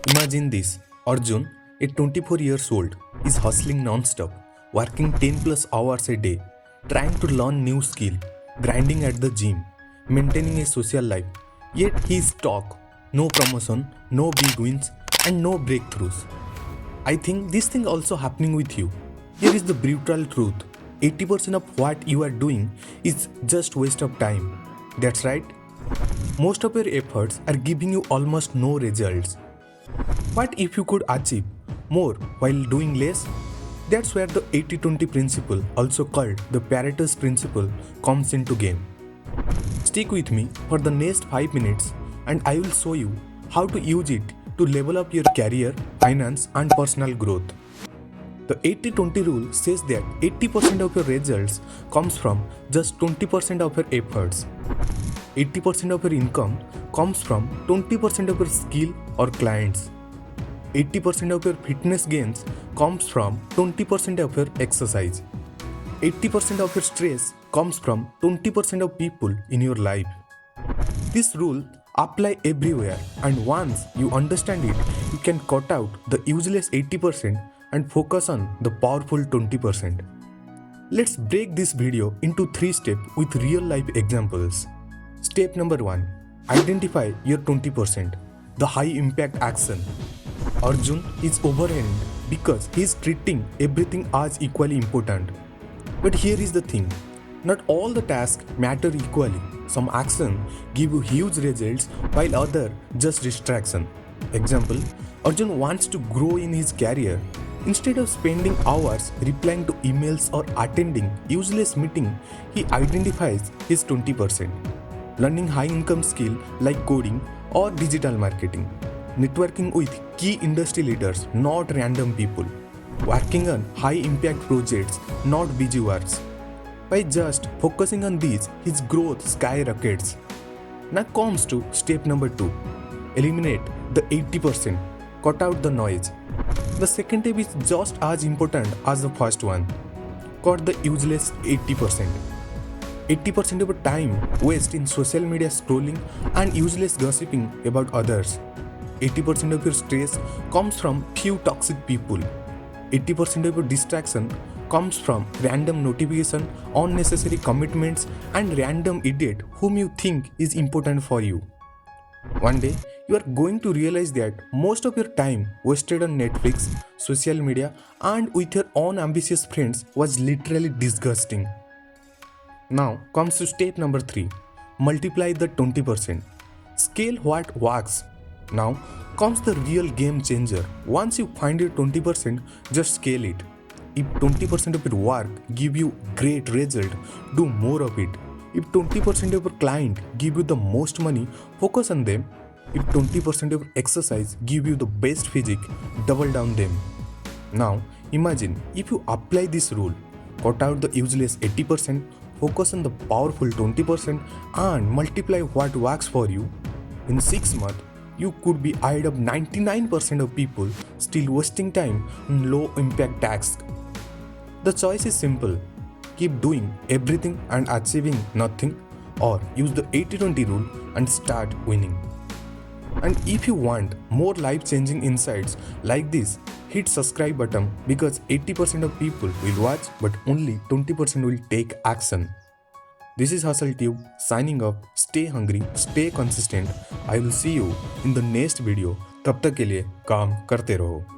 Imagine this: Arjun, a 24 years old, is hustling non-stop, working 10 plus hours a day, trying to learn new skill, grinding at the gym, maintaining a social life. Yet he is stuck. No promotion, no big wins, and no breakthroughs. I think this thing also happening with you. Here is the brutal truth. 80% of what you are doing is just waste of time. That's right. Most of your efforts are giving you almost no results. What if you could achieve more while doing less? That's where the 80-20 principle, also called the patriots principle, comes into game. Stick with me for the next 5 minutes and I will show you how to use it to level up your career, finance and personal growth. The 80-20 rule says that 80% of your results comes from just 20% of your efforts. 80% of your income comes from 20% of your skill or clients. 80% of your fitness gains comes from 20% of your exercise. 80% of your stress comes from 20% of people in your life. This rule apply everywhere, and once you understand it, you can cut out the useless 80% and focus on the powerful 20%. Let's break this video into 3 steps with real life examples. Step number 1. Identify your 20%, the high impact action. Arjun is overwhelmed because he is treating everything as equally important. But here is the thing, not all the tasks matter equally. Some actions give you huge results while others just distraction. Example, Arjun wants to grow in his career. Instead of spending hours replying to emails or attending useless meetings, he identifies his 20%. Learning high income skill like coding or digital marketing. Networking with key industry leaders, not random people. Working on high impact projects, not busy works. By just focusing on these, his growth skyrockets. Now comes to step number 2. Eliminate the 80%. Cut out the noise. The second step is just as important as the first one. Cut the useless 80%. 80% of your time waste in social media scrolling and useless gossiping about others. 80% of your stress comes from few toxic people. 80% of your distraction comes from random notification, unnecessary commitments and random idiot whom you think is important for you. One day, you are going to realize that most of your time wasted on Netflix, social media and with your own ambitious friends was literally disgusting. Now comes to step number 3. Multiply the 20%. Scale what works. Now comes the real game changer. Once you find your 20%, just scale it. If 20% of your work give you great result, do more of it. If 20% of your client give you the most money, focus on them. If 20% of your exercise give you the best physique, double down them. Now imagine if you apply this rule, cut out the useless 80%, focus on the powerful 20% and multiply what works for you. In 6 months, you could be ahead of 99% of people still wasting time on low impact tasks. The choice is simple. Keep doing everything and achieving nothing, or use the 80-20 rule and start winning. And if you want more life-changing insights like this, hit subscribe button because 80% of people will watch but only 20% will take action. This is Hustle Tube signing off. Stay hungry, stay consistent. I will see you in the next video. तब तक के लिए काम करते रहो.